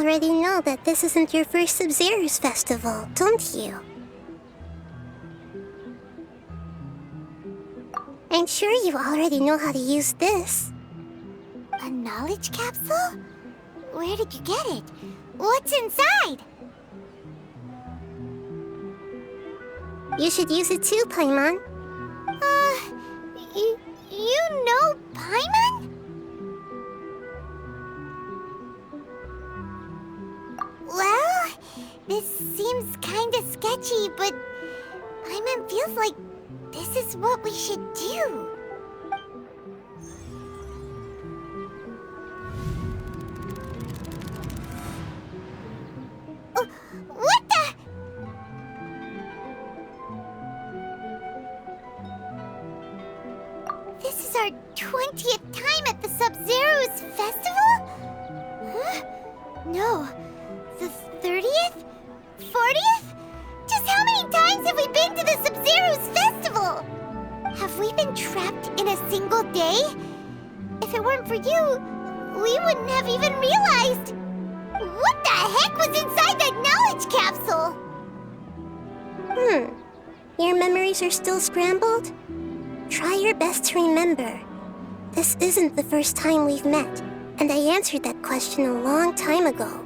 already know that this isn't your first Sub-Zero's festival, don't you? I'm sure you already know how to use this. A knowledge capsule? Where did you get it? What's inside? You should use it too, Paimon. You know Paimon? Well, this seems kinda sketchy, but Paimon feels like this is what we should do. What the? This is our 20th time at the Sub-Zero's festival? Huh? No. The 30th? 40th? Just how many times have we been to the Sub-Zero's festival? Have we been trapped in a single day? If it weren't for you, we wouldn't have even realized. What the heck was inside that knowledge capsule? Your memories are still scrambled? Try your best to remember. This isn't the first time we've met, and I answered that question a long time ago.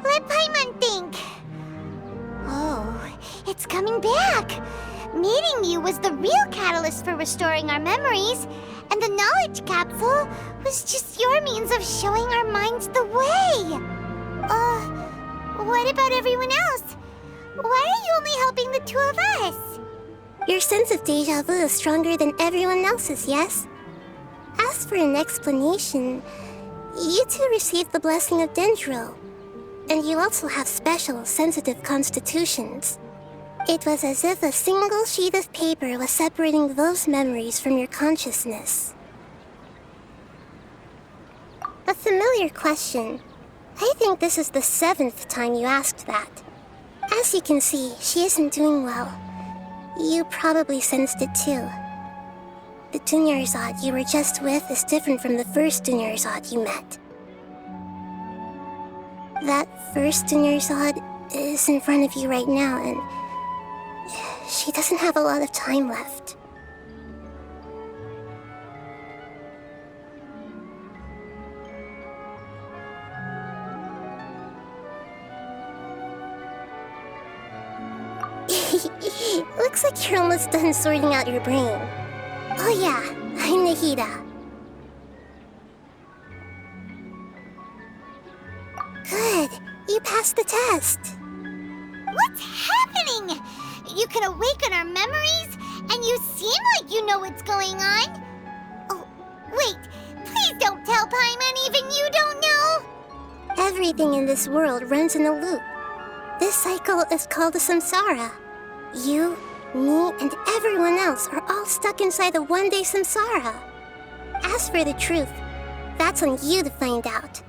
Let Paimon think. Oh, it's coming back. Meeting you was the real catalyst for restoring our memories, and the knowledge capsule was just your means of showing our minds the way. What about everyone else? Why are you only helping the two of us? Your sense of deja vu is stronger than everyone else's, yes? As for an explanation, you two received the blessing of Dendro, and you also have special, sensitive constitutions. It was as if a single sheet of paper was separating those memories from your consciousness. A familiar question. I think this is the 7th time you asked that. As you can see, she isn't doing well. You probably sensed it too. The Dunyarzad you were just with is different from the first Dunyarzad you met. That first Dunyarzad is in front of you right now, and she doesn't have a lot of time left. Looks like you're almost done sorting out your brain. Oh yeah, I'm Nahida. Good, you passed the test. What's happening? You can awaken our memories, and you seem like you know what's going on. Oh, wait, please don't tell Paimon even you don't know. Everything in this world runs in a loop. This cycle is called a samsara. You, me, and everyone else are all stuck inside a one-day samsara. As for the truth, that's on you to find out.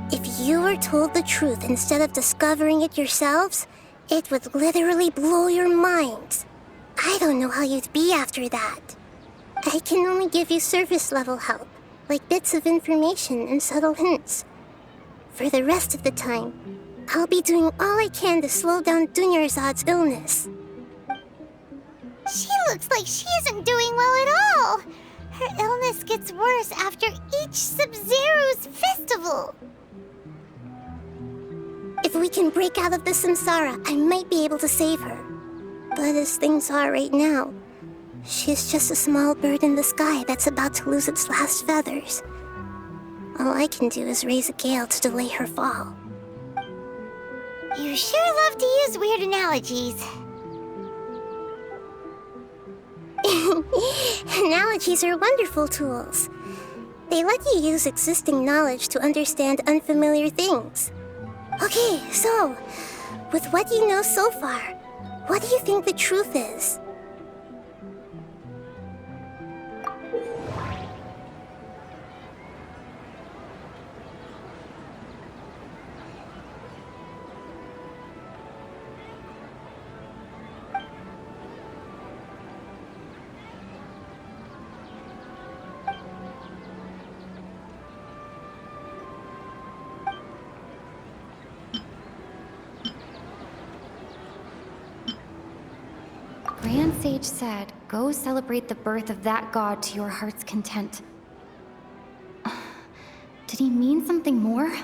If you were told the truth instead of discovering it yourselves, it would literally blow your minds. I don't know how you'd be after that. I can only give you surface-level help, like bits of information and subtle hints. For the rest of the time, I'll be doing all I can to slow down Dunyarzad's illness. She looks like she isn't doing well at all. Her illness gets worse after each Sub-Zero's festival. If we can break out of the samsara, I might be able to save her. But as things are right now, she's just a small bird in the sky that's about to lose its last feathers. All I can do is raise a gale to delay her fall. You sure love to use weird analogies. Analogies are wonderful tools. They let you use existing knowledge to understand unfamiliar things. Okay, so, with what you know so far, what do you think the truth is? Sage said, go celebrate the birth of that god to your heart's content. Did he mean something more?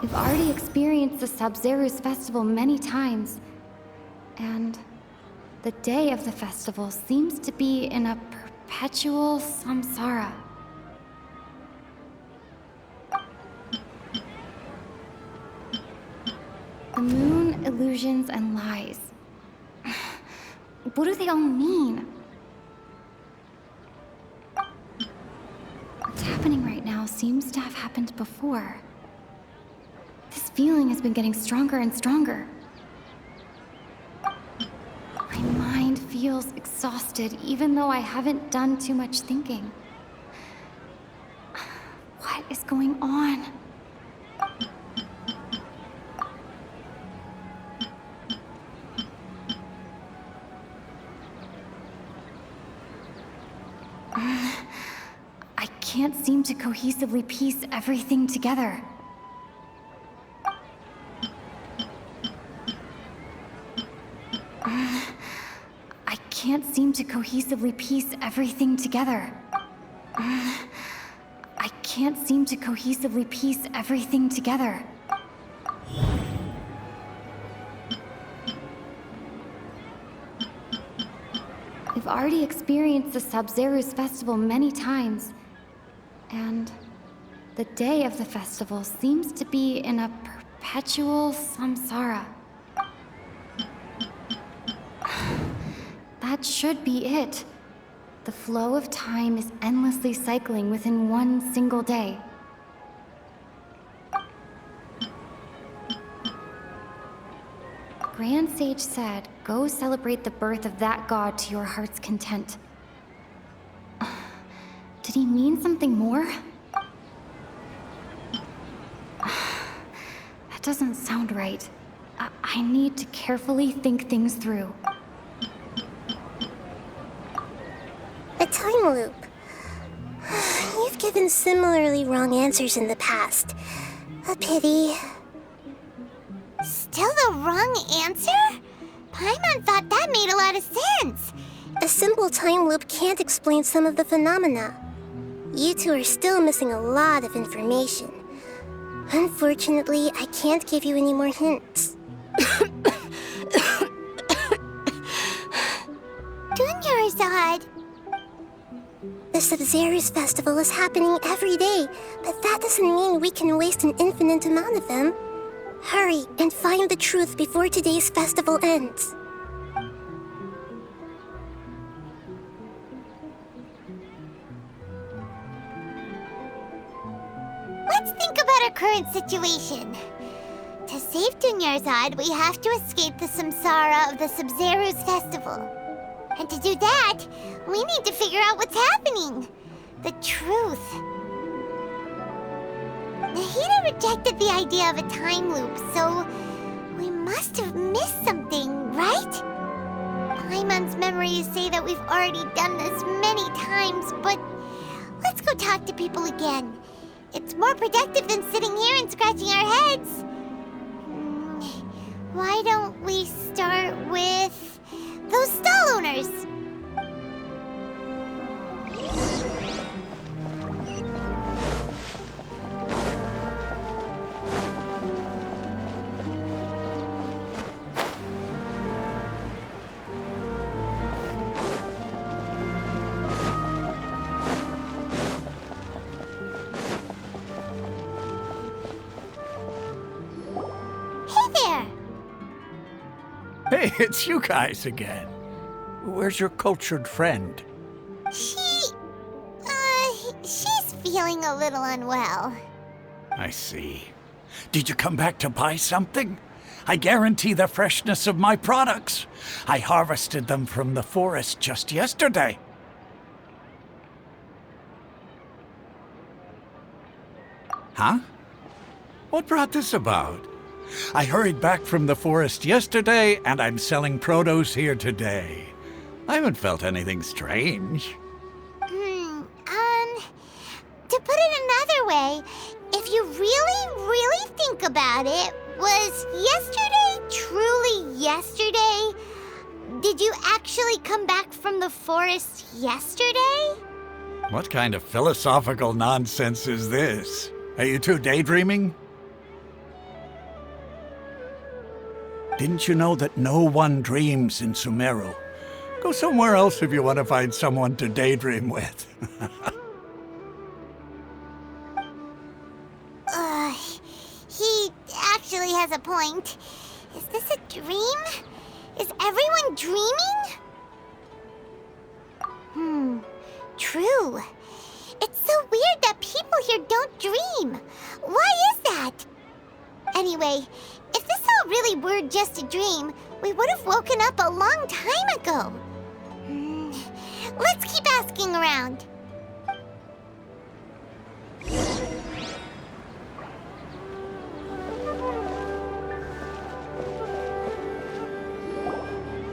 We've already experienced the Sub-Zeru's festival many times, and the day of the festival seems to be in a perpetual samsara. The moon, illusions, and lies. What do they all mean? What's happening right now seems to have happened before. This feeling has been getting stronger and stronger. My mind feels exhausted, even though I haven't done too much thinking. What is going on? I can't seem to cohesively piece everything together. I can't seem to cohesively piece everything together. I can't seem to cohesively piece everything together. We've already experienced the Sub-Zeru's festival many times, and the day of the festival seems to be in a perpetual samsara. That should be it. The flow of time is endlessly cycling within one single day. Grand Sage said, go celebrate the birth of that god to your heart's content. Did he mean something more? That doesn't sound right. I need to carefully think things through. A time loop. You've given similarly wrong answers in the past. A pity. Still the wrong answer? Paimon thought that made a lot of sense. A simple time loop can't explain some of the phenomena. You two are still missing a lot of information. Unfortunately, I can't give you any more hints. Dunyarzad. The Sub-Zeru's festival is happening every day, but that doesn't mean we can waste an infinite amount of them. Hurry and find the truth before today's festival ends. Let's think about our current situation. To save Dunyarzad, we have to escape the samsara of the Sub-Zeru's festival. And to do that, we need to figure out what's happening. The truth. Nahida rejected the idea of a time loop, so we must have missed something, right? Paimon's memories say that we've already done this many times, but let's go talk to people again. It's more productive than sitting here and scratching our heads. Why don't we start with those stall owners? Hey, it's you guys again. Where's your cultured friend? She's feeling a little unwell. I see. Did you come back to buy something? I guarantee the freshness of my products. I harvested them from the forest just yesterday. Huh? What brought this about? I hurried back from the forest yesterday, and I'm selling produce here today. I haven't felt anything strange. To put it another way, if you really think about it, was yesterday truly yesterday? Did you actually come back from the forest yesterday? What kind of philosophical nonsense is this? Are you two daydreaming? Didn't you know that no one dreams in Sumeru? Go somewhere else if you want to find someone to daydream with. He actually has a point. Is this a dream? Is everyone dreaming? True. It's so weird that people here don't dream. Why is that? Anyway, if this all really were just a dream, we would have woken up a long time ago. Let's keep asking around.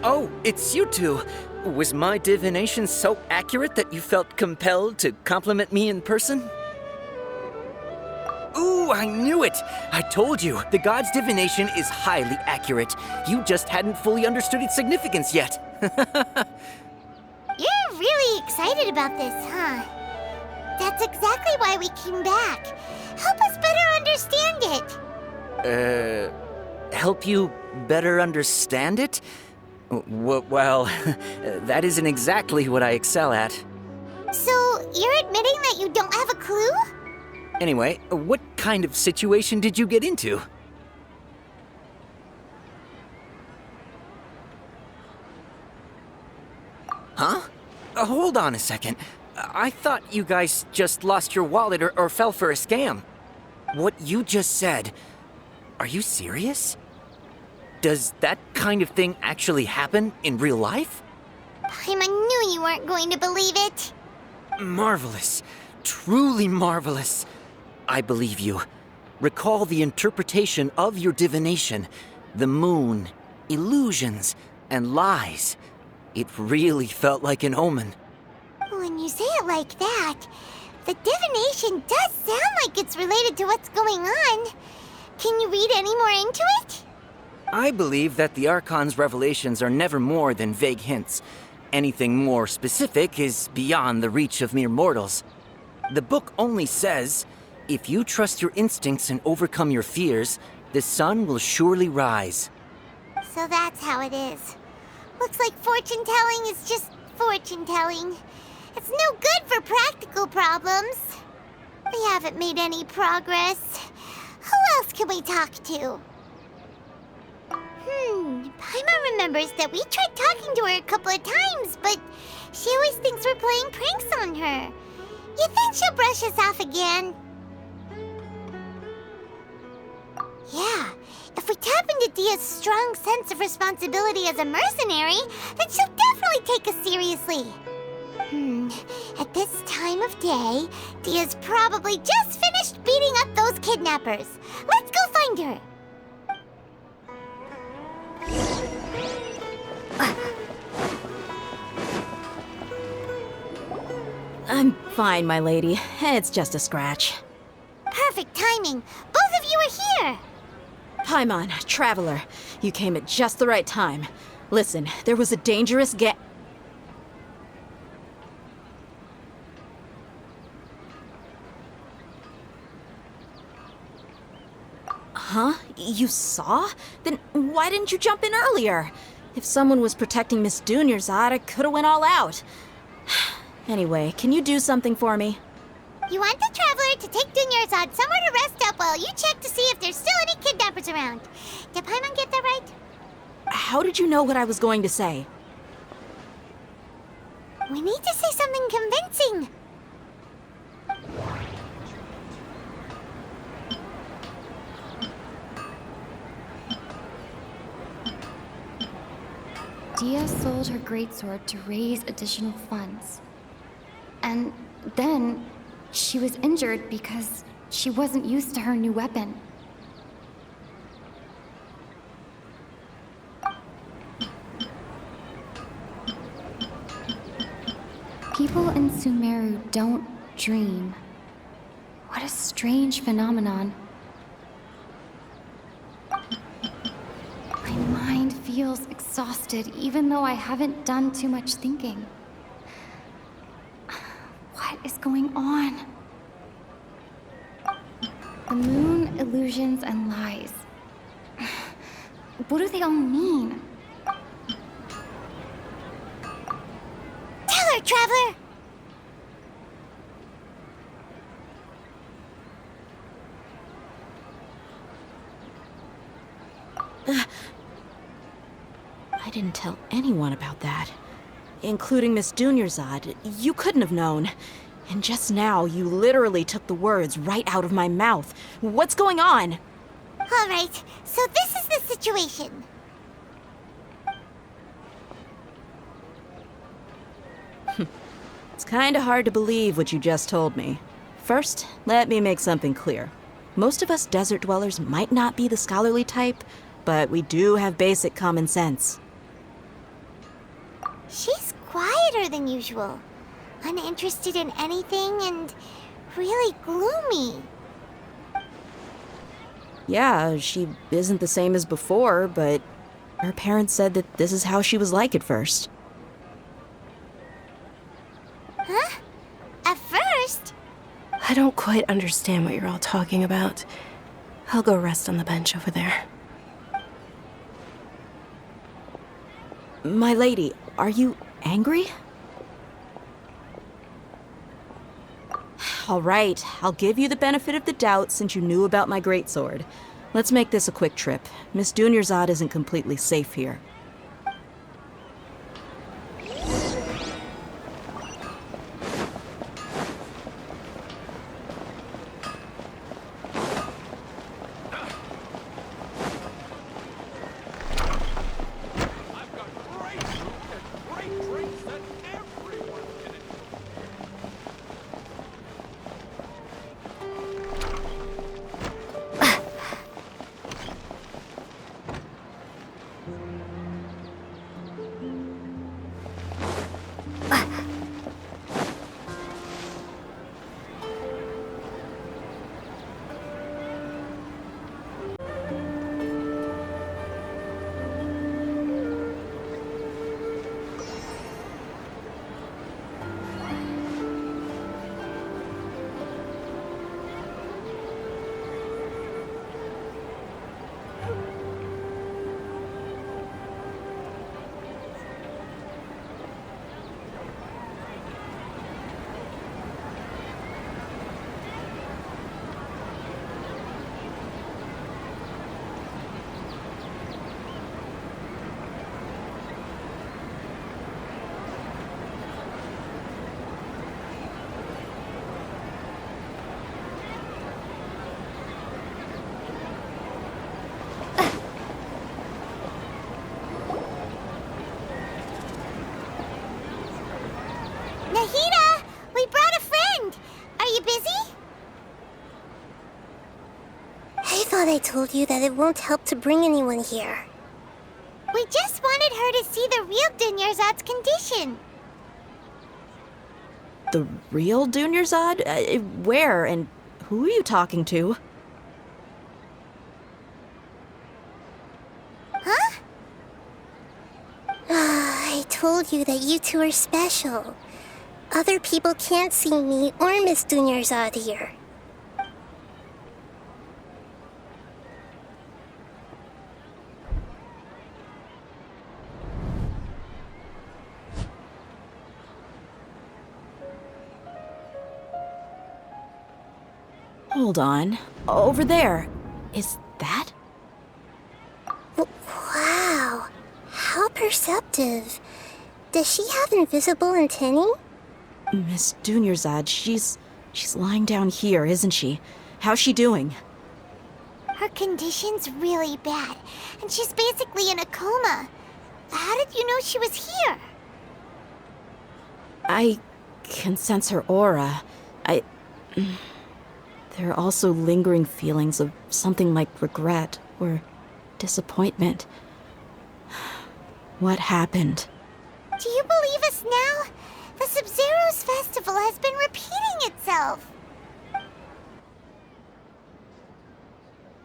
Oh, it's you two. Was my divination so accurate that you felt compelled to compliment me in person? Ooh, I knew it! I told you, the god's divination is highly accurate. You just hadn't fully understood its significance yet. You're really excited about this, huh? That's exactly why we came back. Help us better understand it. Help you better understand it? Well, that isn't exactly what I excel at. So, you're admitting that you don't have a clue? Anyway, what kind of situation did you get into? Huh? Hold on a second. I thought you guys just lost your wallet or fell for a scam. What you just said, are you serious? Does that kind of thing actually happen in real life? Paimon knew you weren't going to believe it. Marvelous. Truly marvelous. I believe you. Recall the interpretation of your divination, the moon, illusions, and lies. It really felt like an omen. When you say it like that, the divination does sound like it's related to what's going on. Can you read any more into it? I believe that the Archon's revelations are never more than vague hints. Anything more specific is beyond the reach of mere mortals. The book only says, if you trust your instincts and overcome your fears, the sun will surely rise. So that's how it is. Looks like fortune-telling is just fortune-telling. It's no good for practical problems. We haven't made any progress. Who else can we talk to? Paimon remembers that we tried talking to her a couple of times, but she always thinks we're playing pranks on her. You think she'll brush us off again? Yeah, if we tap into Dia's strong sense of responsibility as a mercenary, then she'll definitely take us seriously. At this time of day, Dia's probably just finished beating up those kidnappers. Let's go find her. I'm fine, my lady. It's just a scratch. Perfect timing. Both of you are here. Paimon, traveler, you came at just the right time. Listen, there was a dangerous Huh? You saw? Then why didn't you jump in earlier? If someone was protecting Miss Dunyarzad, I could have went all out. Anyway, can you do something for me? You want the traveler to take Dunyarzad somewhere to rest up while you check to see if there's still any kidnappers around. Did Paimon get that right? How did you know what I was going to say? We need to say something convincing. Dia sold her greatsword to raise additional funds. And then she was injured because she wasn't used to her new weapon. People in Sumeru don't dream. What a strange phenomenon. I feels exhausted even though I haven't done too much thinking. What is going on? The moon, illusions, and lies. What do they all mean? Tell her, Traveler! I didn't tell anyone about that. Including Miss Dunyarzad. You couldn't have known. And just now, you literally took the words right out of my mouth. What's going on? Alright, so this is the situation. It's kinda hard to believe what you just told me. First, let me make something clear. Most of us desert dwellers might not be the scholarly type, but we do have basic common sense. She's quieter than usual. Uninterested in anything and really gloomy. Yeah, she isn't the same as before, but her parents said that this is how she was like at first. Huh? At first? I don't quite understand what you're all talking about. I'll go rest on the bench over there. My lady, are you angry? All right, I'll give you the benefit of the doubt since you knew about my greatsword. Let's make this a quick trip. Miss Dunyarzad isn't completely safe here. Nahida! We brought a friend! Are you busy? I thought I told you that it won't help to bring anyone here. We just wanted her to see the real Dunyarzad's condition. The real Dunyarzad? Where and who are you talking to? Huh? I told you that you two are special. Other people can't see me or Miss Dunyarzad here. Hold on. Over there. Is that? Wow, how perceptive. Does she have invisible antennae? Miss Dunyarzad, she's lying down here, isn't she? How's she doing? Her condition's really bad, and she's basically in a coma. How did you know she was here? I can sense her aura. There are also lingering feelings of something like regret or disappointment. What happened? Do you believe us now? The Sub-Zero's festival has been repeating itself.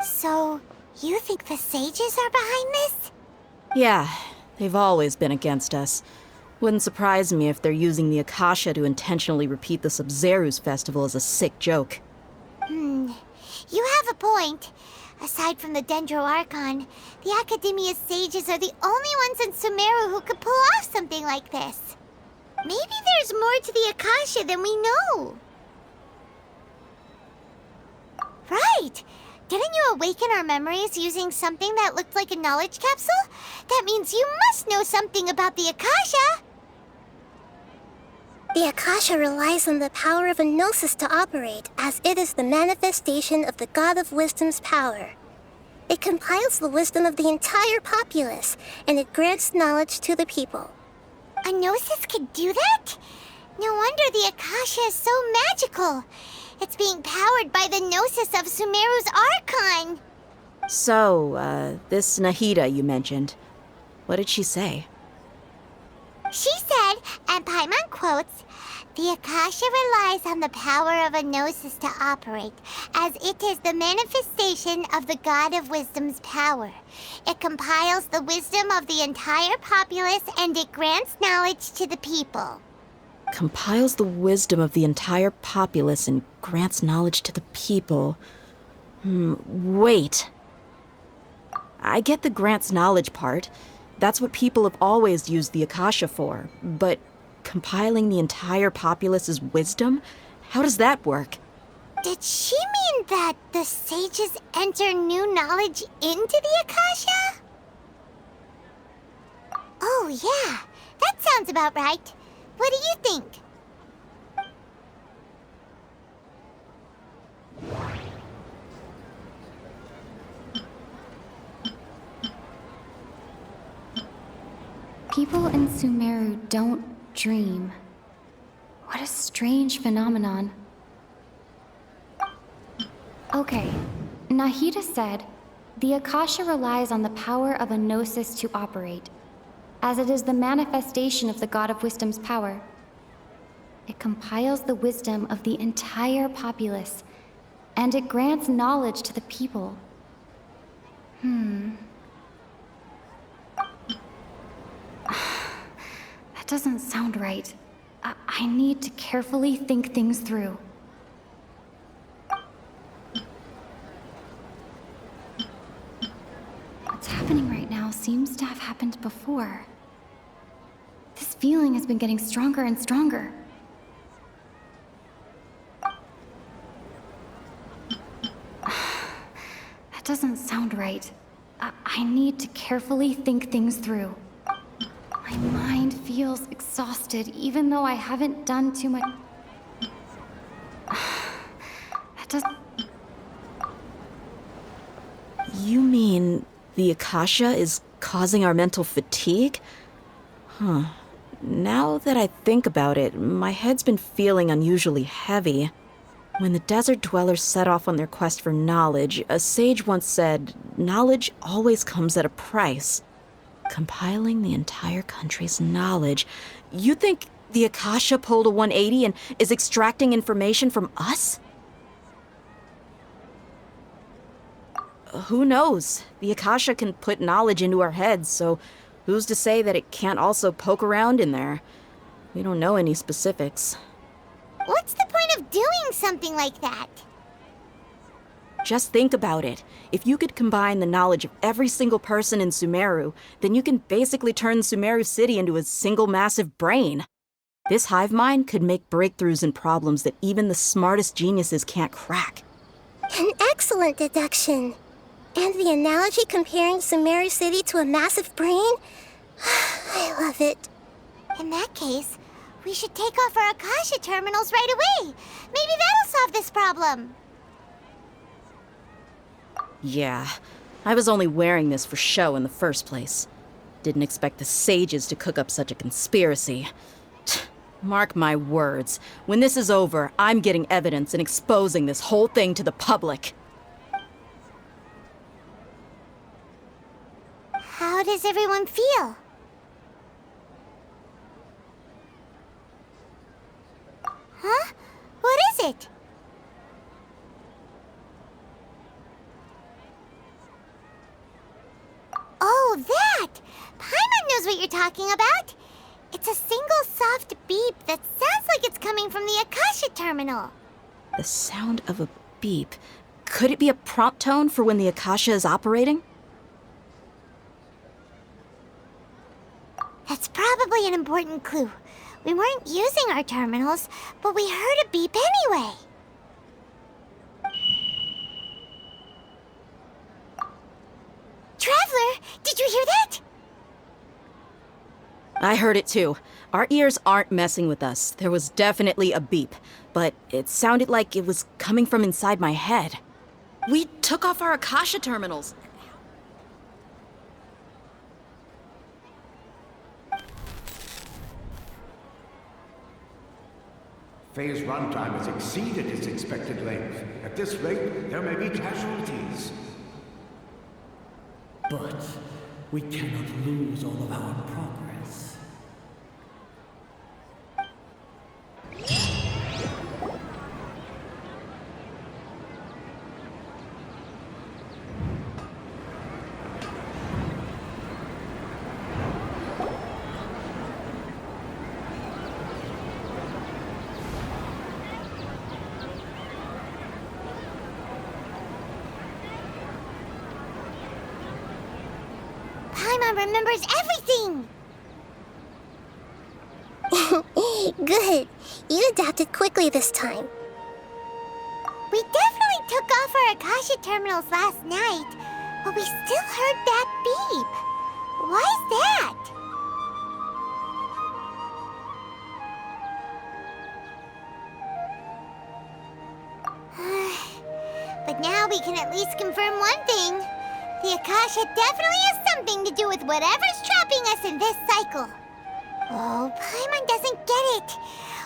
So, you think the sages are behind this? Yeah, they've always been against us. Wouldn't surprise me if they're using the Akasha to intentionally repeat the Sub-Zeru's festival as a sick joke. You have a point. Aside from the Dendro Archon, the Academia's sages are the only ones in Sumeru who could pull off something like this. Maybe there's more to the Akasha than we know. Right! Didn't you awaken our memories using something that looked like a knowledge capsule? That means you must know something about the Akasha! The Akasha relies on the power of a gnosis to operate, as it is the manifestation of the God of Wisdom's power. It compiles the wisdom of the entire populace, and it grants knowledge to the people. A gnosis could do that? No wonder the Akasha is so magical. It's being powered by the gnosis of Sumeru's Archon. So, this Nahida you mentioned, what did she say? She said, and Paimon quotes, "The Akasha relies on the power of a gnosis to operate, as it is the manifestation of the God of Wisdom's power. It compiles the wisdom of the entire populace and it grants knowledge to the people." Compiles the wisdom of the entire populace and grants knowledge to the people. Wait. I get the grants knowledge part. That's what people have always used the Akasha for. But compiling the entire populace's wisdom? How does that work? Did she mean that the sages enter new knowledge into the Akasha? Oh yeah, that sounds about right. What do you think? People in Sumeru don't dream. What a strange phenomenon. Okay, Nahida said, the Akasha relies on the power of a gnosis to operate, as it is the manifestation of the God of Wisdom's power. It compiles the wisdom of the entire populace, and it grants knowledge to the people. That doesn't sound right. I need to carefully think things through. What's happening right now seems to have happened before. This feeling has been getting stronger and stronger. That doesn't sound right. I need to carefully think things through. My mind feels exhausted, even though I haven't done too much. That doesn't. You mean the Akasha is causing our mental fatigue? Now that I think about it, my head's been feeling unusually heavy. When the desert dwellers set off on their quest for knowledge, a sage once said, knowledge always comes at a price. Compiling the entire country's knowledge. You think the Akasha pulled a 180 and is extracting information from us? Who knows? The Akasha can put knowledge into our heads, so who's to say that it can't also poke around in there? We don't know any specifics. What's the point of doing something like that? Just think about it. If you could combine the knowledge of every single person in Sumeru, then you can basically turn Sumeru City into a single massive brain. This hive mind could make breakthroughs in problems that even the smartest geniuses can't crack. An excellent deduction. And the analogy comparing Sumeru City to a massive brain? I love it. In that case, we should take off our Akasha terminals right away. Maybe that'll solve this problem. Yeah, I was only wearing this for show in the first place. Didn't expect the sages to cook up such a conspiracy. Mark my words, when this is over, I'm getting evidence and exposing this whole thing to the public. How does everyone feel? Huh? What is it? Oh, that! what you're talking about. It's a single soft beep that sounds like it's coming from the Akasha terminal. The sound of a beep. Could it be a prompt tone for when the Akasha is operating? That's probably an important clue. We weren't using our terminals, but we heard a beep anyway. Traveler, did you hear that? I heard it too. Our ears aren't messing with us. There was definitely a beep, but it sounded like it was coming from inside my head. We took off our Akasha terminals. Phase runtime has exceeded its expected length. At this rate, there may be casualties. But we cannot lose all of our progress. Paimon remembers everything! Good. You adapted quickly this time. We definitely took off our Akasha terminals last night, but we still heard that beep. Why is that? But now we can at least confirm one thing. The Akasha definitely has something to do with whatever's trapping us in this cycle. Oh, Paimon doesn't get it.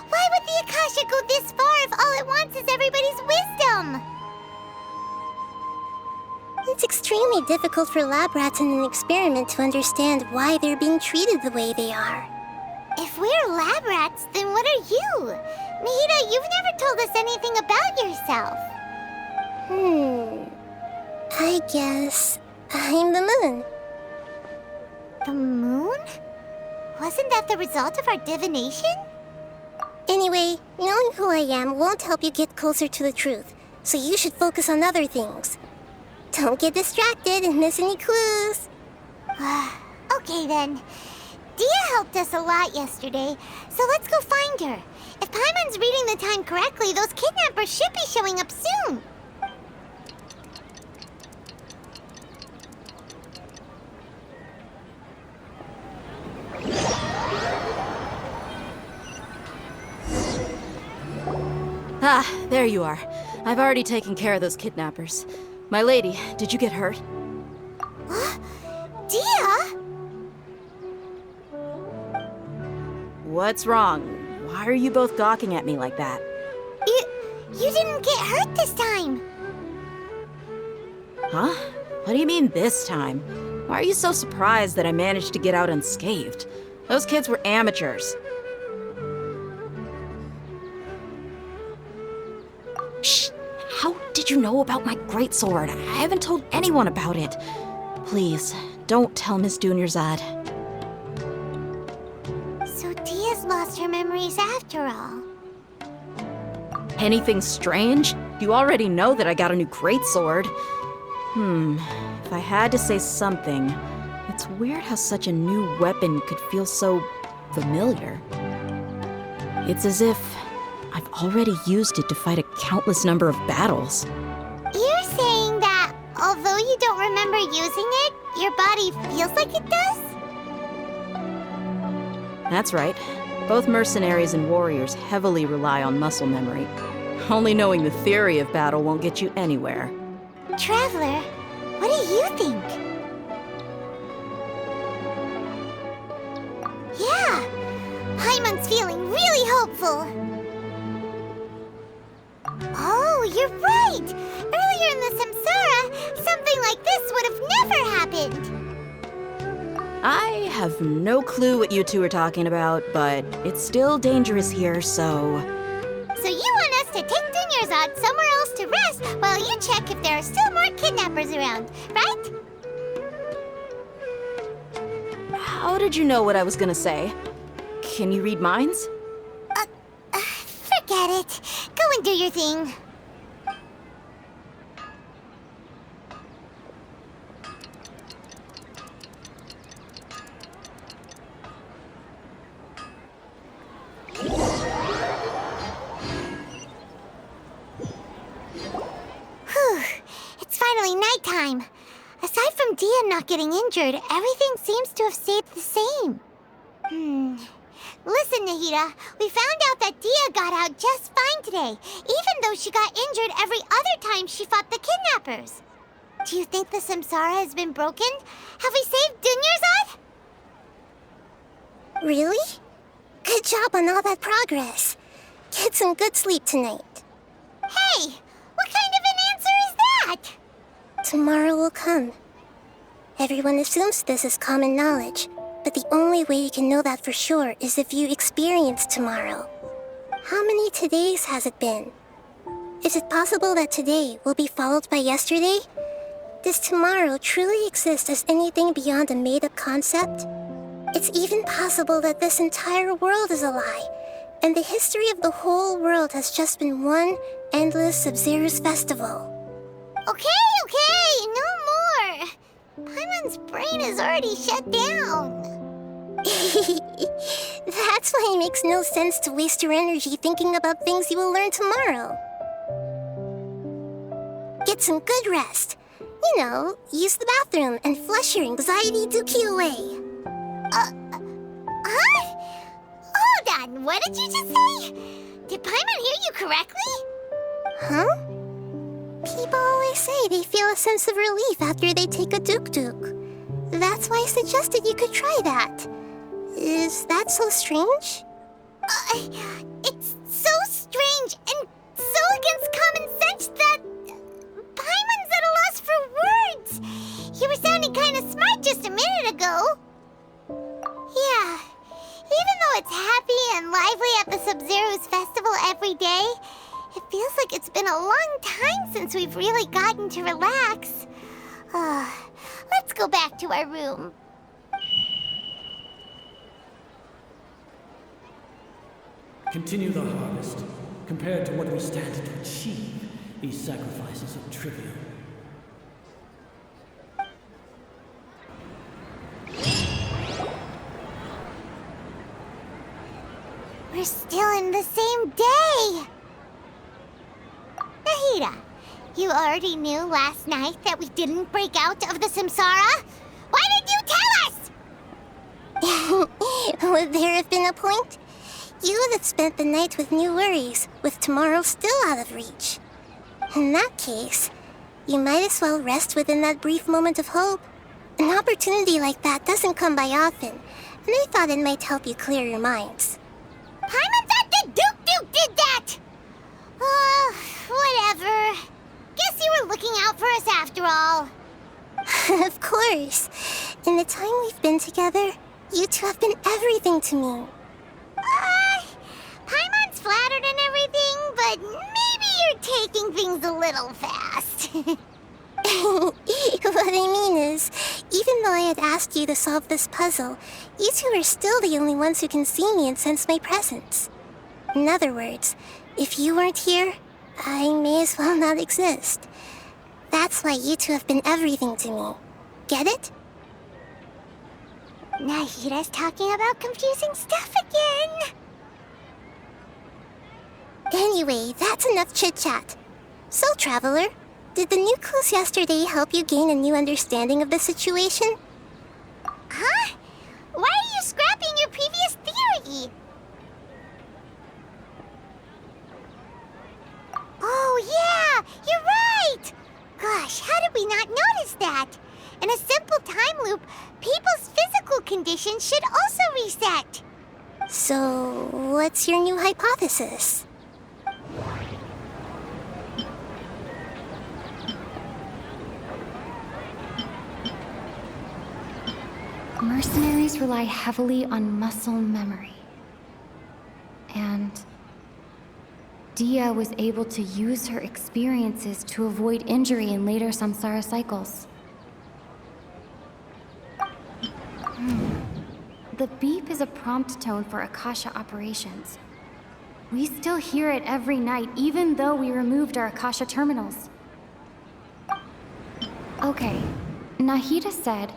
Why would the Akasha go this far if all it wants is everybody's wisdom? It's extremely difficult for lab rats in an experiment to understand why they're being treated the way they are. If we're lab rats, then what are you? Nahida, you've never told us anything about yourself. I guess I'm the moon. The moon? Wasn't that the result of our divination? Anyway, knowing who I am won't help you get closer to the truth, so you should focus on other things. Don't get distracted and miss any clues. Okay then. Dia helped us a lot yesterday, so let's go find her. If Paimon's reading the time correctly, those kidnappers should be showing up soon. Ah, there you are. I've already taken care of those kidnappers. My lady, did you get hurt? Dia? What's wrong? Why are you both gawking at me like that? You didn't get hurt this time. Huh? What do you mean this time? Why are you so surprised that I managed to get out unscathed? Those kids were amateurs. Shh! How did you know about my greatsword? I haven't told anyone about it. Please, don't tell Miss Dunyarzad. So Dia's lost her memories after all. Anything strange? You already know that I got a new greatsword. If I had to say something, it's weird how such a new weapon could feel so familiar. It's as if I've already used it to fight a countless number of battles. You're saying that although you don't remember using it, your body feels like it does? That's right. Both mercenaries and warriors heavily rely on muscle memory. Only knowing the theory of battle won't get you anywhere. Traveler, what do you think? Yeah, Paimon's feeling really hopeful. Oh, you're right! Earlier in the Samsara, something like this would have never happened. I have no clue what you two are talking about, but it's still dangerous here, so... So you want us to take Dunyarzad somewhere else to rest while you check if there are still more kidnappers around, right? How did you know what I was gonna say? Can you read minds? Forget it. Go and do your thing. Whew. It's finally nighttime. Aside from Dia not getting injured, everything seems to have stayed the same. Listen, Nahida, we found out that Dia got out just fine today, even though she got injured every other time she fought the kidnappers. Do you think the Samsara has been broken? Have we saved Dunyarzad? Really? Good job on all that progress. Get some good sleep tonight. Hey, what kind of an answer is that? Tomorrow will come. Everyone assumes this is common knowledge, but the only way you can know that for sure is if you experience tomorrow. How many todays has it been? Is it possible that today will be followed by yesterday? Does tomorrow truly exist as anything beyond a made-up concept? It's even possible that this entire world is a lie, and the history of the whole world has just been one endless Sub-Zero's festival. Okay, no more. Paimon's brain is already shut down. That's why it makes no sense to waste your energy thinking about things you will learn tomorrow. Get some good rest. You know, use the bathroom and flush your anxiety dookie away. Huh? Hold on, what did you just say? Did Paimon hear you correctly? Huh? People always say they feel a sense of relief after they take a duk-duk. That's why I suggested you could try that. Is that so strange? It's so strange and so against common sense that Paimon's at a loss for words. You were sounding kind of smart just a minute ago. Yeah, even though it's happy and lively at the Sub-Zero's festival every day, it feels like it's been a long time since we've really gotten to relax. Let's go back to our room. Continue the harvest. Compared to what we stand to achieve, these sacrifices are trivial. We're still in the same day! Nahida, you already knew last night that we didn't break out of the Samsara? Why did you tell us? Would there have been a point? You would have spent the night with new worries, with tomorrow still out of reach. In that case, you might as well rest within that brief moment of hope. An opportunity like that doesn't come by often, and I thought it might help you clear your minds. Paimon thought the Duke did that! Whatever. Guess you were looking out for us after all. Of course. In the time we've been together, you two have been everything to me. Paimon's flattered and everything, but maybe you're taking things a little fast. What I mean is, even though I had asked you to solve this puzzle, you two are still the only ones who can see me and sense my presence. In other words, if you weren't here, I may as well not exist. That's why you two have been everything to me. Get it? Nahida's talking about confusing stuff again. Anyway, that's enough chit-chat. So, Traveler, did the new clues yesterday help you gain a new understanding of the situation? Huh? Why are you scrapping your previous theory? Oh, yeah! You're right! Gosh, how did we not notice that? In a simple time loop, people's physical condition should also reset. So, what's your new hypothesis? Mercenaries rely heavily on muscle memory. And Dia was able to use her experiences to avoid injury in later samsara cycles. the beep is a prompt tone for Akasha operations. We still hear it every night, even though we removed our Akasha terminals. Okay, Nahida said,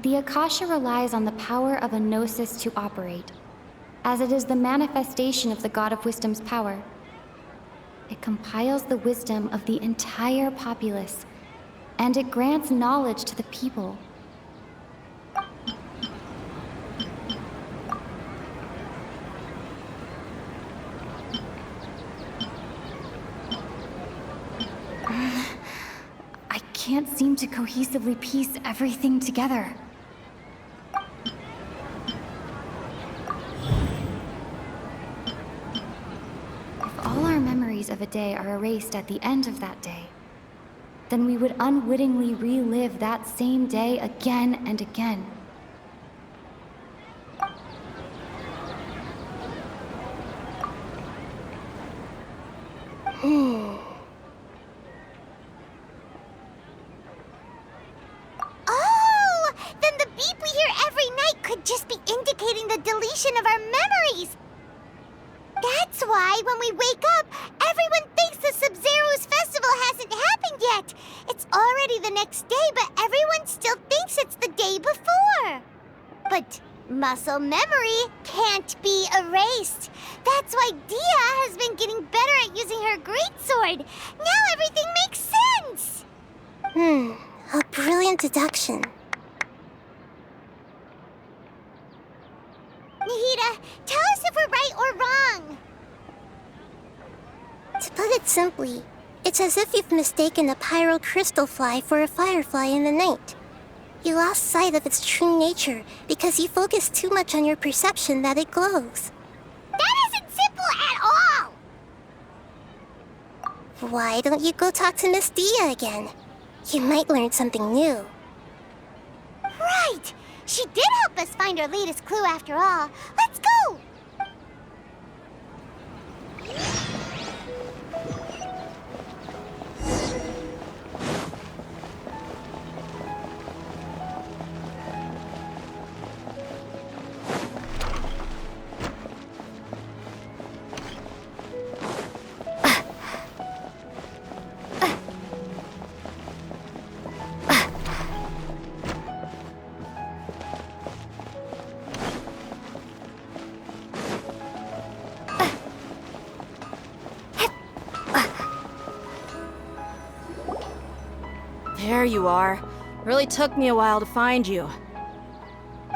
the Akasha relies on the power of a gnosis to operate, as it is the manifestation of the God of Wisdom's power. It compiles the wisdom of the entire populace, and it grants knowledge to the people. I can't seem to cohesively piece everything together. If all our memories of a day are erased at the end of that day, then we would unwittingly relive that same day again and again. Oh! Then the beep we hear every night could just be indicating the deletion of our memories! That's why when we wake up, everyone thinks the Sub-Zero's festival hasn't happened yet! It's already the next day, but everyone still thinks it's the day before! But muscle memory can't be erased. That's why Dia has been getting better at using her greatsword. Now everything makes sense! A brilliant deduction. Nahida, tell us if we're right or wrong. To put it simply, it's as if you've mistaken a pyro crystal fly for a firefly in the night. You lost sight of its true nature because you focused too much on your perception that it glows. That isn't simple at all! Why don't you go talk to Miss Dia again? You might learn something new. Right! She did help us find our latest clue after all. Let's go! There you are. Really took me a while to find you.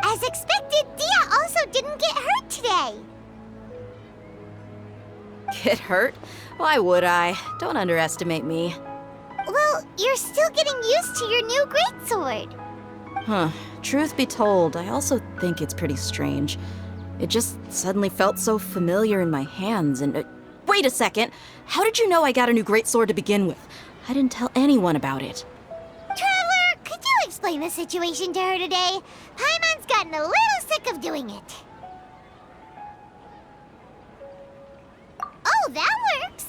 As expected, Dia also didn't get hurt today. Get hurt? Why would I? Don't underestimate me. Well, you're still getting used to your new greatsword. Huh. Truth be told, I also think it's pretty strange. It just suddenly felt so familiar in my hands and... wait a second! How did you know I got a new greatsword to begin with? I didn't tell anyone about it. Traveler, could you explain the situation to her today? Paimon's gotten a little sick of doing it. Oh, that works!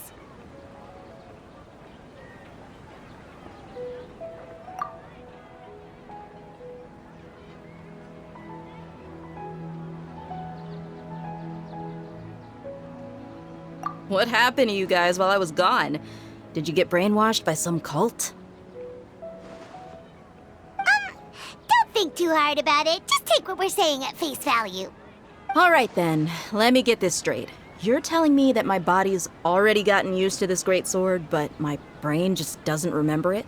What happened to you guys while I was gone? Did you get brainwashed by some cult? Don't think too hard about it. Just take what we're saying at face value. Alright then, let me get this straight. You're telling me that my body's already gotten used to this greatsword, but my brain just doesn't remember it?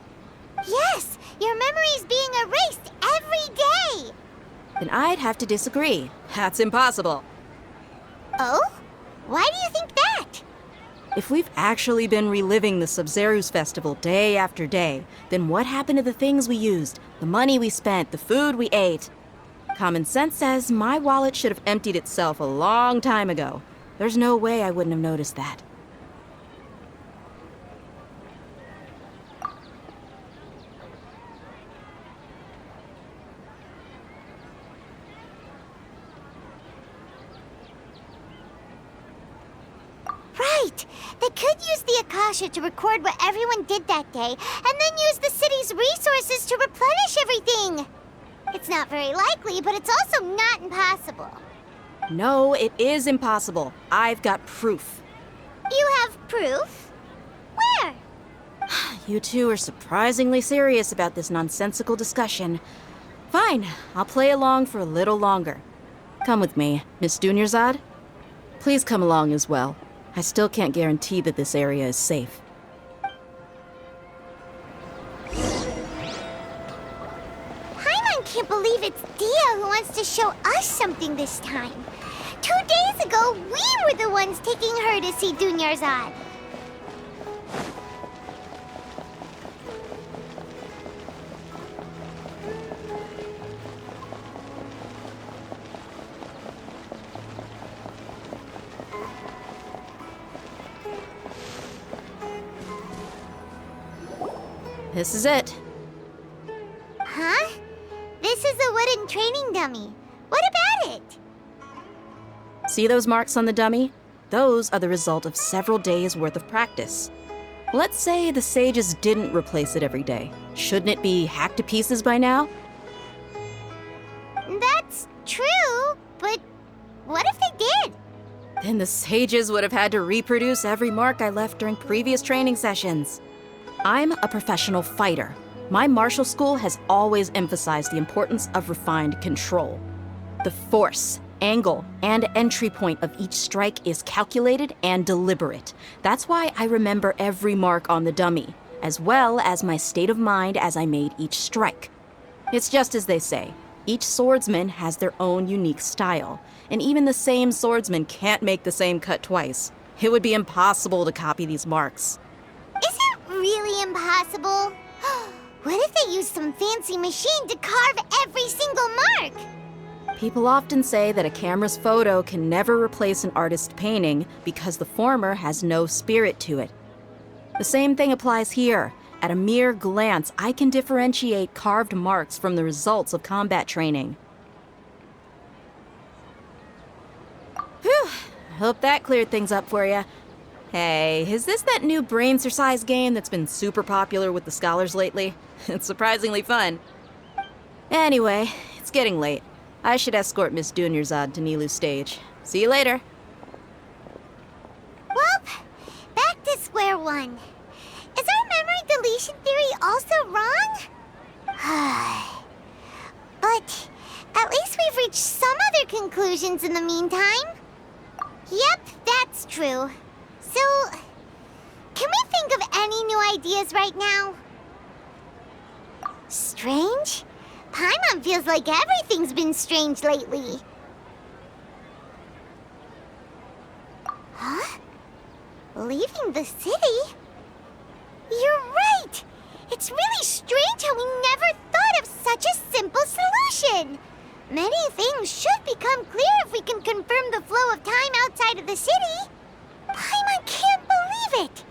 Yes, your memory's being erased every day. Then I'd have to disagree. That's impossible. Oh? Why do you think that? If we've actually been reliving the Sub-Zero's festival day after day, then what happened to the things we used, the money we spent, the food we ate? Common sense says my wallet should have emptied itself a long time ago. There's no way I wouldn't have noticed that. Right! They could use the Akasha to record what everyone did that day, and then use the city's resources to replenish everything! It's not very likely, but it's also not impossible. No, it is impossible. I've got proof. You have proof? Where? You two are surprisingly serious about this nonsensical discussion. Fine, I'll play along for a little longer. Come with me, Miss Dunyarzad. Please come along as well. I still can't guarantee that this area is safe. Paimon can't believe it's Dia who wants to show us something this time. 2 days ago, we were the ones taking her to see Dunyarzad. This is it. Huh? This is a wooden training dummy. What about it? See those marks on the dummy? Those are the result of several days' worth of practice. Let's say the sages didn't replace it every day. Shouldn't it be hacked to pieces by now? That's true, but what if they did? Then the sages would have had to reproduce every mark I left during previous training sessions. I'm a professional fighter. My martial school has always emphasized the importance of refined control. The force, angle, and entry point of each strike is calculated and deliberate. That's why I remember every mark on the dummy, as well as my state of mind as I made each strike. It's just as they say, each swordsman has their own unique style, and even the same swordsman can't make the same cut twice. It would be impossible to copy these marks. Is it really impossible? What if they used some fancy machine to carve every single mark? People often say that a camera's photo can never replace an artist's painting because the former has no spirit to it. The same thing applies here. At a mere glance, I can differentiate carved marks from the results of combat training. Whew, hope that cleared things up for you. Hey, is this that new brain exercise game that's been super popular with the scholars lately? It's surprisingly fun. Anyway, it's getting late. I should escort Miss Dunyarzad to Nilu's stage. See you later. Well, back to square one. Is our memory deletion theory also wrong? But at least we've reached some other conclusions in the meantime. Yep, that's true. So, can we think of any new ideas right now? Strange? Paimon feels like everything's been strange lately. Huh? Leaving the city? You're right! It's really strange how we never thought of such a simple solution! Many things should become clear if we can confirm the flow of time outside of the city. Paimon can't believe it!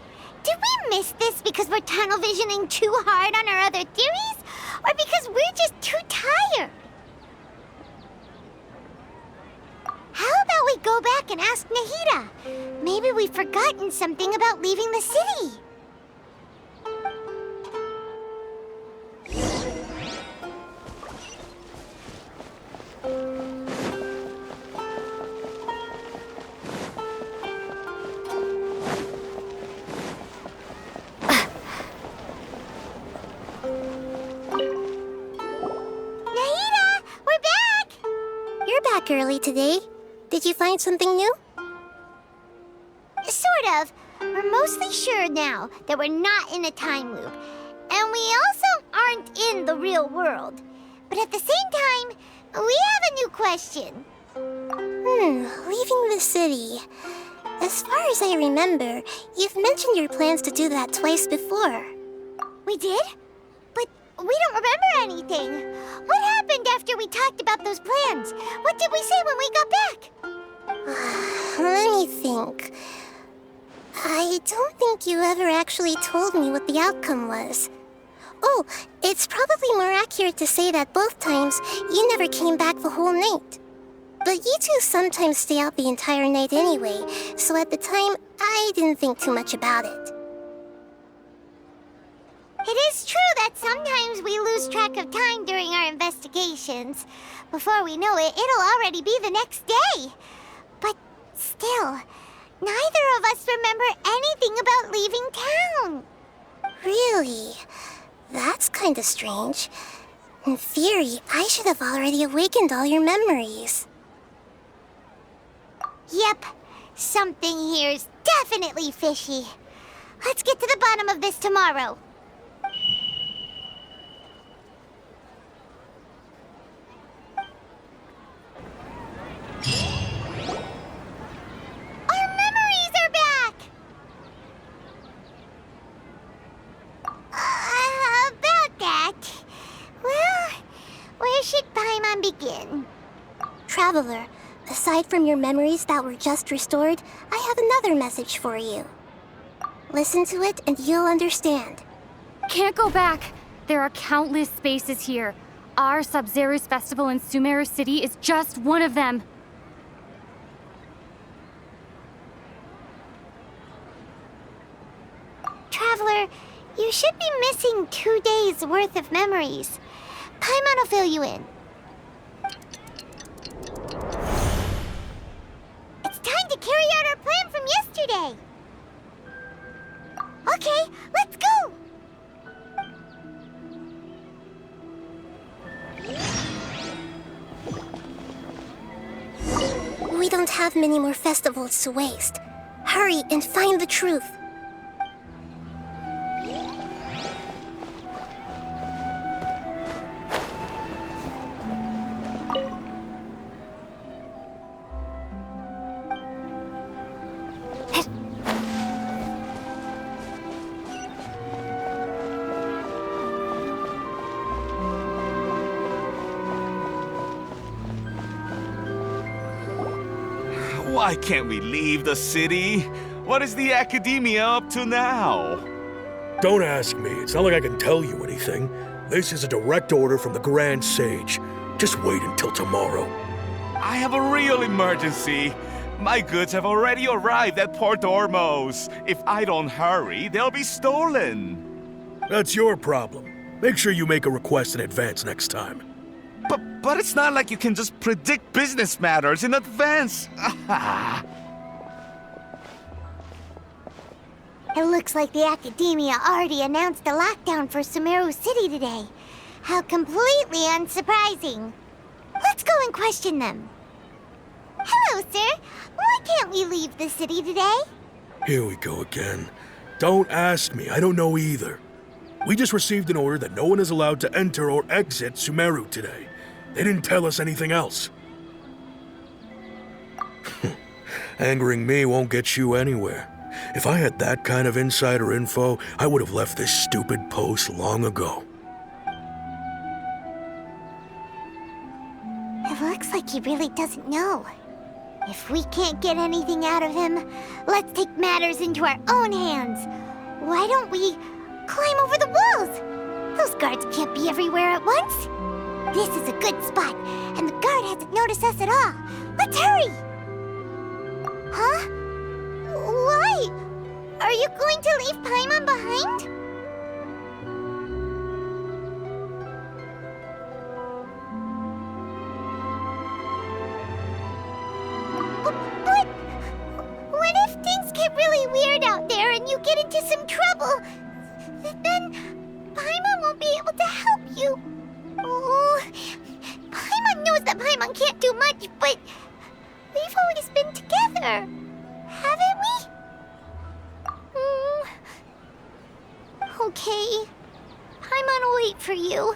Did we miss this because we're tunnel visioning too hard on our other theories? Or because we're just too tired? How about we go back and ask Nahida? Maybe we've forgotten something about leaving the city. Early today. Did you find something new? Sort of. We're mostly sure now that we're not in a time loop. And we also aren't in the real world. But at the same time, we have a new question. Leaving the city. As far as I remember, you've mentioned your plans to do that twice before. We did? But we don't remember anything. What happened after we talked about those plans? What did we say when we got back? Let me think. I don't think you ever actually told me what the outcome was. Oh, it's probably more accurate to say that both times you never came back the whole night. But you two sometimes stay out the entire night anyway, so at the time, I didn't think too much about it. It is true that sometimes we lose track of time during our investigations. Before we know it, it'll already be the next day. But still, neither of us remember anything about leaving town. Really? That's kinda strange. In theory, I should have already awakened all your memories. Yep, something here's definitely fishy. Let's get to the bottom of this tomorrow. Our memories are back! About that. Well, where should Paimon begin? Traveler, aside from your memories that were just restored, I have another message for you. Listen to it and you'll understand. Can't go back. There are countless spaces here. Our Sub-Zero's festival in Sumeru City is just one of them. Traveler, you should be missing 2 days' worth of memories. Paimon will fill you in. It's time to carry out our plan from yesterday. Okay, let's go! We don't have many more festivals to waste. Hurry and find the truth. Why can't we leave the city? What is the academia up to now? Don't ask me. It's not like I can tell you anything. This is a direct order from the Grand Sage. Just wait until tomorrow. I have a real emergency. My goods have already arrived at Port Ormos. If I don't hurry, they'll be stolen. That's your problem. Make sure you make a request in advance next time. But it's not like you can just predict business matters in advance. It looks like the Academia already announced a lockdown for Sumeru City today. How completely unsurprising. Let's go and question them. Hello, sir. Why can't we leave the city today? Here we go again. Don't ask me. I don't know either. We just received an order that no one is allowed to enter or exit Sumeru today. They didn't tell us anything else. Angering me won't get you anywhere. If I had that kind of insider info, I would have left this stupid post long ago. It looks like he really doesn't know. If we can't get anything out of him, let's take matters into our own hands. Why don't we climb over the walls? Those guards can't be everywhere at once. This is a good spot, and the guard hasn't noticed us at all. Let's hurry! Huh? Why? Are you going to leave Paimon behind? But what if things get really weird out there and you get into some trouble? Then Paimon won't be able to help you. Oh, Paimon knows that Paimon can't do much, but we've always been together, haven't we? Okay. Paimon will wait for you.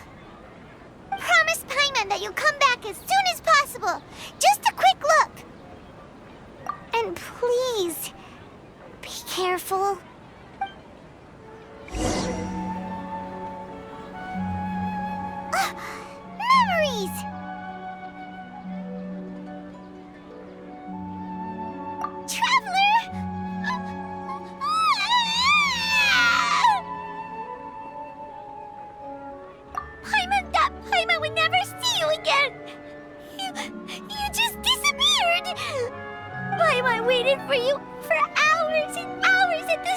Promise Paimon that you'll come back as soon as possible. Just a quick look. And please, be careful. Memories! Traveler! Paimon would never see you again! You just disappeared! Paimon waited for you for hours and hours at the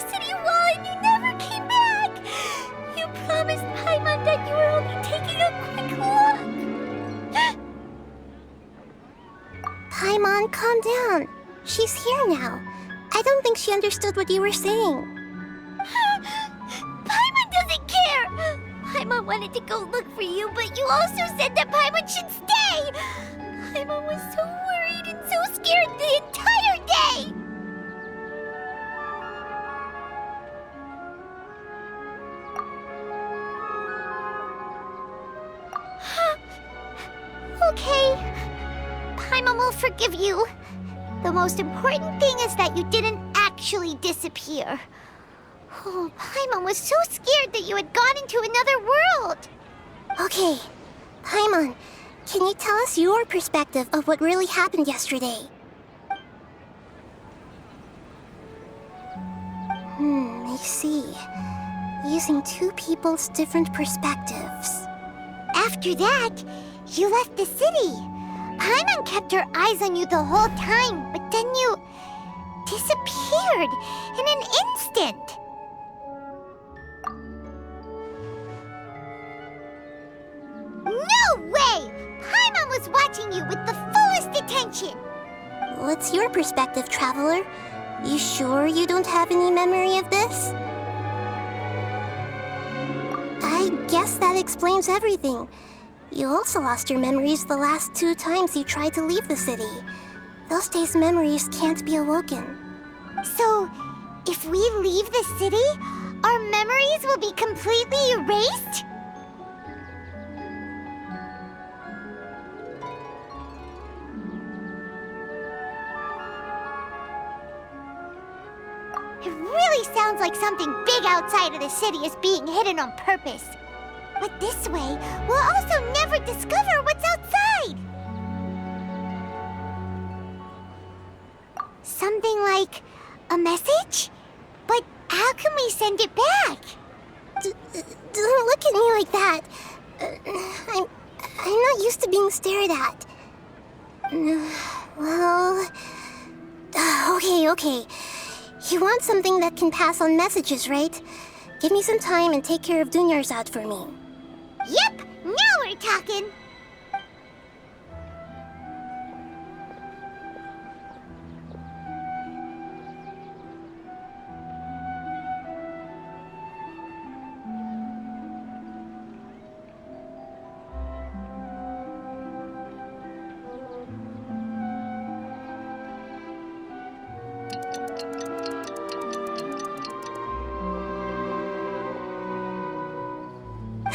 Paimon, calm down. She's here now. I don't think she understood what you were saying. Paimon doesn't care! Paimon wanted to go look for you, but you also said that Paimon should stay! Paimon was so worried and so scared the entire day! Okay. Paimon will forgive you. The most important thing is that you didn't actually disappear. Oh, Paimon was so scared that you had gone into another world. Okay, Paimon, can you tell us your perspective of what really happened yesterday? I see. Using two people's different perspectives. After that, you left the city. Paimon kept her eyes on you the whole time, but then you disappeared in an instant. No way! Paimon was watching you with the fullest attention. What's your perspective, Traveler? You sure you don't have any memory of this? I guess that explains everything. You also lost your memories the last 2 times you tried to leave the city. Those days' memories can't be awoken. So, if we leave the city, our memories will be completely erased? It really sounds like something big outside of the city is being hidden on purpose. But this way, we'll also never discover what's outside. Something like a message? But how can we send it back? Don't look at me like that. I'm not used to being stared at. Well... Okay. You want something that can pass on messages, right? Give me some time and take care of Dunyarzad for me. Yep, now we're talking.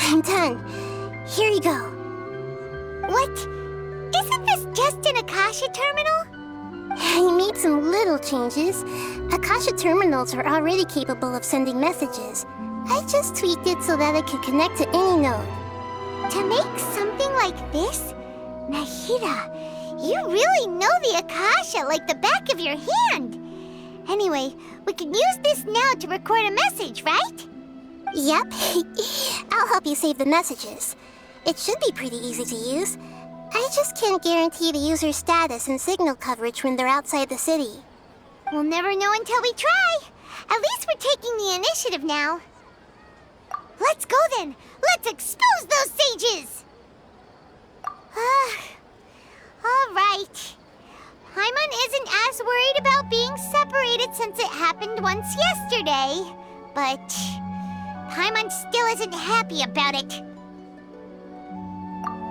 I'm done. Here you go. What? Isn't this just an Akasha terminal? I made some little changes. Akasha terminals are already capable of sending messages. I just tweaked it so that it could connect to any node. To make something like this? Nahida, you really know the Akasha like the back of your hand. Anyway, we can use this now to record a message, right? Yep. I'll help you save the messages. It should be pretty easy to use. I just can't guarantee the user's status and signal coverage when they're outside the city. We'll never know until we try. At least we're taking the initiative now. Let's go then. Let's expose those sages. All right. Paimon isn't as worried about being separated since it happened once yesterday. But Paimon still isn't happy about it.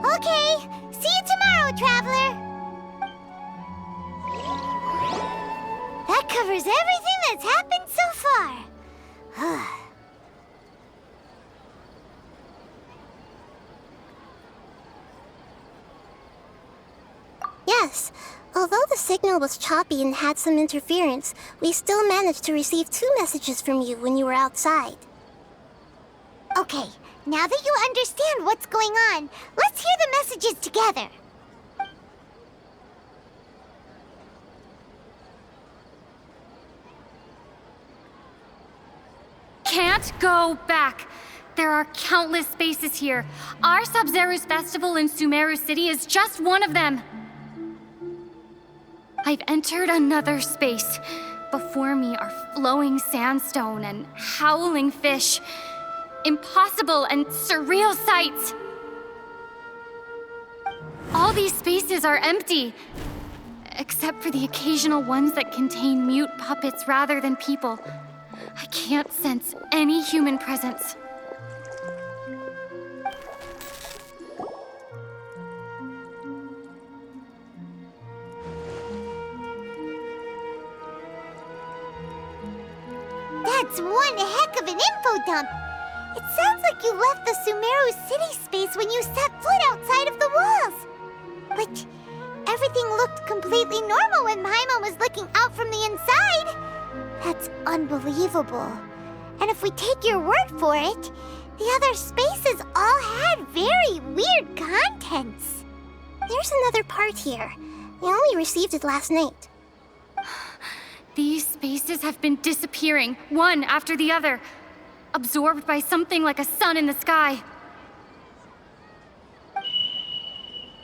Okay, see you tomorrow, Traveler. That covers everything that's happened so far. Yes. Although the signal was choppy and had some interference, we still managed to receive 2 messages from you when you were outside. Okay, now that you understand what's going on, let's hear the messages together. Can't go back. There are countless spaces here. Our Sub-Zero's festival in Sumeru City is just one of them. I've entered another space. Before me are flowing sandstone and howling fish. Impossible and surreal sights. All these spaces are empty. except for the occasional ones that contain mute puppets rather than people. I can't sense any human presence. That's one heck of an info dump. It sounds like you left the Sumeru city space when you set foot outside of the walls. But everything looked completely normal when Paimon was looking out from the inside. That's unbelievable. And if we take your word for it, the other spaces all had very weird contents. There's another part here. We only received it last night. These spaces have been disappearing, one after the other, absorbed by something like a sun in the sky.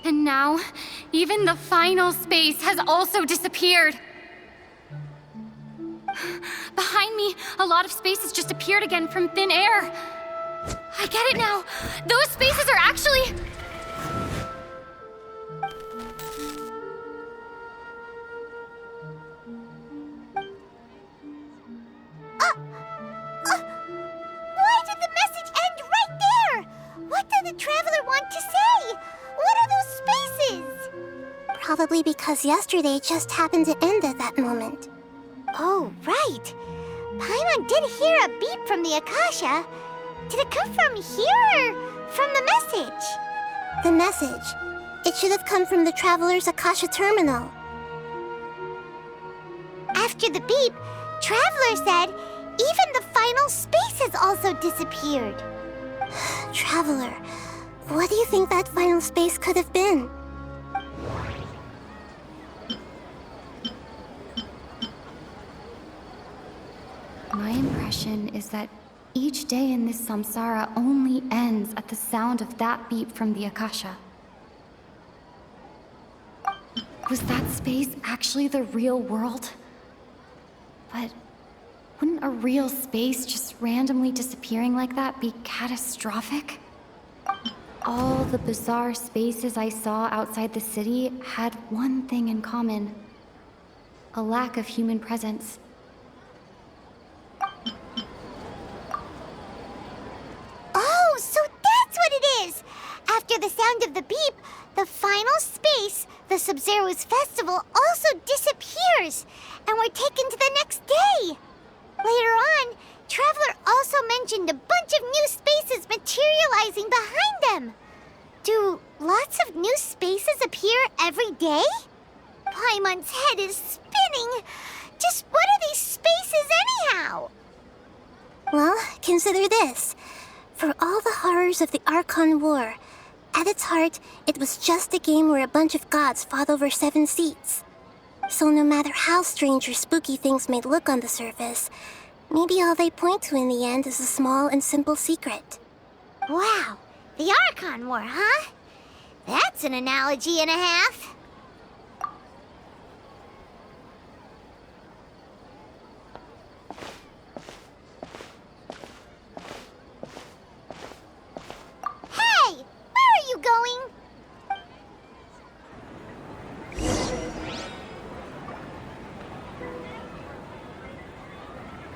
And now, even the final space has also disappeared. Behind me, a lot of spaces just appeared again from thin air. I get it now. Those spaces are actually... Why did the message end right there? What did the traveler want to say? What are those spaces? Probably because yesterday just happened to end at that moment. Oh, right. Paimon did hear a beep from the Akasha. Did it come from here or from the message? The message. It should have come from the Traveler's Akasha terminal. After the beep, Traveler said even the final space has also disappeared. Traveler, what do you think that final space could have been? My impression is that each day in this samsara only ends at the sound of that beep from the Akasha. Was that space actually the real world? But wouldn't a real space just randomly disappearing like that be catastrophic? All the bizarre spaces I saw outside the city had one thing in common: a lack of human presence. Oh, so that's what it is! After the sound of the beep, the final space, the Sub-Zero's festival, also disappears, and we're taken to the next day. Later on, Traveler also mentioned a bunch of new spaces materializing behind them. Do lots of new spaces appear every day? Paimon's head is spinning. Just what are these spaces anyhow? Well, consider this. For all the horrors of the Archon War, at its heart, it was just a game where a bunch of gods fought over 7 seats. So no matter how strange or spooky things may look on the surface, maybe all they point to in the end is a small and simple secret. Wow, the Archon War, huh? That's an analogy and a half.